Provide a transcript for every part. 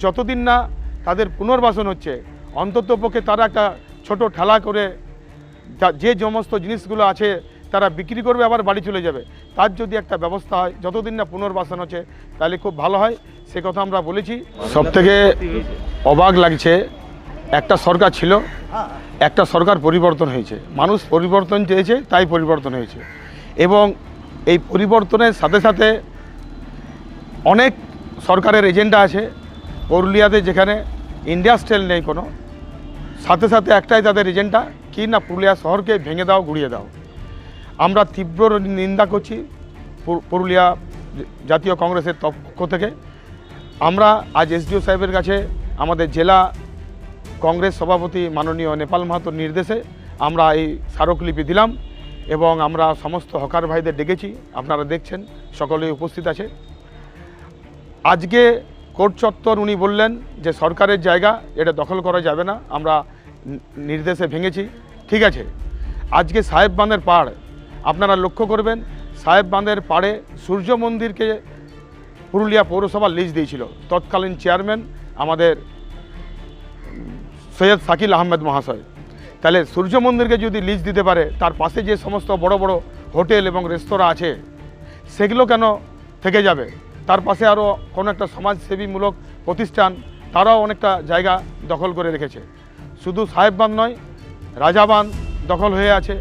যতদিন না তাদের পুনর্বাসন হচ্ছে অন্ততপক্ষে তারা একটা ছোট ঠেলা করে যে সমস্ত জিনিসগুলো আছে তারা বিক্রি করবে, আবার বাড়ি চলে যাবে। তার যদি একটা ব্যবস্থা হয়, যতদিন না পুনর্বাসন হচ্ছে, তাহলে খুব ভালো হয়। সে কথা আমরা বলেছি। সবথেকে অবাক লাগছে, একটা সরকার ছিল, একটা সরকার পরিবর্তন হয়েছে, মানুষ পরিবর্তন চেয়েছে, তাই পরিবর্তন হয়েছে। এবং এই পরিবর্তনের সাথে সাথে অনেক সরকারের এজেন্ডা আছে। পুরুলিয়াতে যেখানে ইন্ডাস্ট্রিয়াল নেই কোনো, সাথে সাথে একটাই তাদের এজেন্ডা কি না, পুরুলিয়া শহরকে ভেঙে দাও, গুড়িয়ে দাও। আমরা তীব্র নিন্দা করছি পুরুলিয়া জাতীয় কংগ্রেসের পক্ষ থেকে। আমরা আজ এসডিও সাহেবের কাছে আমাদের জেলা কংগ্রেস সভাপতি মাননীয় নেপাল মাহাতোর নির্দেশে আমরা এই স্মারকলিপি দিলাম এবং আমরা সমস্ত হকার ভাইদের ডেকেছি। আপনারা দেখছেন সকলেই উপস্থিত আছে। আজকে কোর্ট চত্বর উনি বললেন যে সরকারের জায়গা, এটা দখল করা যাবে না, আমরা নির্দেশে ভেঙেছি। ঠিক আছে, আজকে সাহেব বাঁধের পাড় আপনারা লক্ষ্য করবেন, সাহেব বাঁধের পাড়ে সূর্য মন্দিরকে পুরুলিয়া পৌরসভা লিজ দিয়েছিল তৎকালীন চেয়ারম্যান আমাদের সৈয়দ শাকিল আহমেদ মহাশয়। তাহলে সূর্য মন্দিরকে যদি লিজ দিতে পারে, তার পাশে যে সমস্ত বড় বড় হোটেল এবং রেস্তোরাঁ আছে সেগুলো কেন থেকে যাবে? তার পাশে আরও কোনো একটা সমাজসেবীমূলক প্রতিষ্ঠান, তারাও অনেকটা জায়গা দখল করে রেখেছে। শুধু সাহেববাঁধ নয়, রাজাবাঁধ দখল হয়ে আছে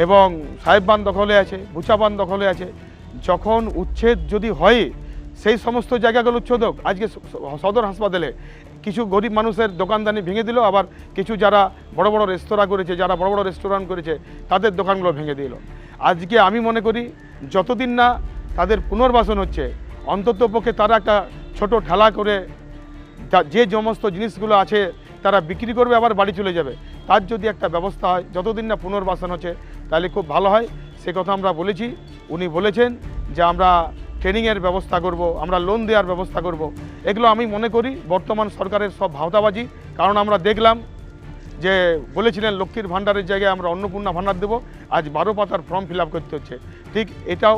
এবং সাহেববাঁধ দখল হয়ে আছে, বুচাবাঁধ দখল হয়ে আছে। যখন উচ্ছেদ যদি হয়, সেই সমস্ত জায়গাগুলো উচ্ছেদ হোক। আজকে সদর হাসপাতালে কিছু গরিব মানুষের দোকানদানি ভেঙে দিল, আবার কিছু যারা বড় বড় রেস্তোরাঁ করেছে, যারা বড় বড় রেস্টুরেন্ট করেছে, তাদের দোকানগুলো ভেঙে দিল। আজকে আমি মনে করি যতদিন না তাদের পুনর্বাসন হচ্ছে, অন্ততপক্ষে তারা একটা ছোট ঠেলা করে যে সমস্ত জিনিসগুলো আছে তারা বিক্রি করবে, আবার বাড়ি চলে যাবে। তার যদি একটা ব্যবস্থা হয়, যতদিন না পুনর্বাসন হচ্ছে, তাহলে খুব ভালো হয়। সে কথা আমরা বলেছি। উনি বলেছেন যে আমরা ট্রেনিংয়ের ব্যবস্থা করব, আমরা লোন দেওয়ার ব্যবস্থা করব। এগুলো আমি মনে করি বর্তমান সরকারের সব ভাওতাবাজি। কারণ আমরা দেখলাম যে বলেছিলেন লক্ষ্মীর ভাণ্ডারের জায়গায় আমরা অন্নপূর্ণা ভাণ্ডার দেবো, আজ 12 পাতার ফর্ম ফিল আপ করতে হচ্ছে। ঠিক এটাও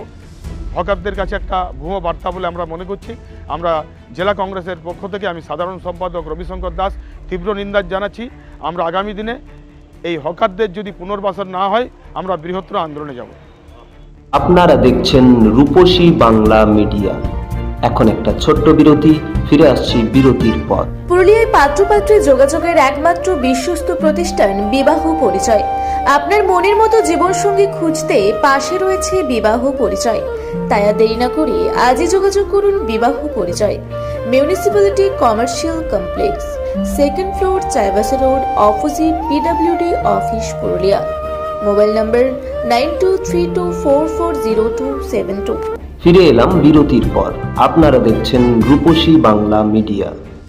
হকারদের কাছে একটা ভুয়ো বার্তা বলে আমরা মনে করছি। আমরা জেলা কংগ্রেসের পক্ষ থেকে আমি সাধারণ সম্পাদক রবিশঙ্কর দাস তীব্র নিন্দা জানাচ্ছি। আমরা আগামী দিনে এই হকারদের যদি পুনর্বাসন না হয়, আমরা বৃহত্তর আন্দোলনে যাব। আপনারা দেখছেন রূপসী বাংলা মিডিয়া। এখন একটা ছোট্ট বিরতি, ফিরে আসছি বিরতির পর। পুরুলিয়ায় পাত্রপাত্রী যোগাযোগের একমাত্র বিশ্বস্ত প্রতিষ্ঠান বিবাহ পরিচয়। আপনার মনের মতো জীবনসঙ্গী খুঁজতে পাশে রয়েছে বিবাহ পরিচয়। তাই আর দেরি না করে আজই যোগাযোগ করুন বিবাহ পরিচয়। Municipality commercial complex, 2nd floor, Chaibasa road, opposite PWD office, Purulia. Mobile নম্বর 9232440272। ফিরে এলাম বিরতির পর। আপনারা দেখছেন রূপসী বাংলা মিডিয়া।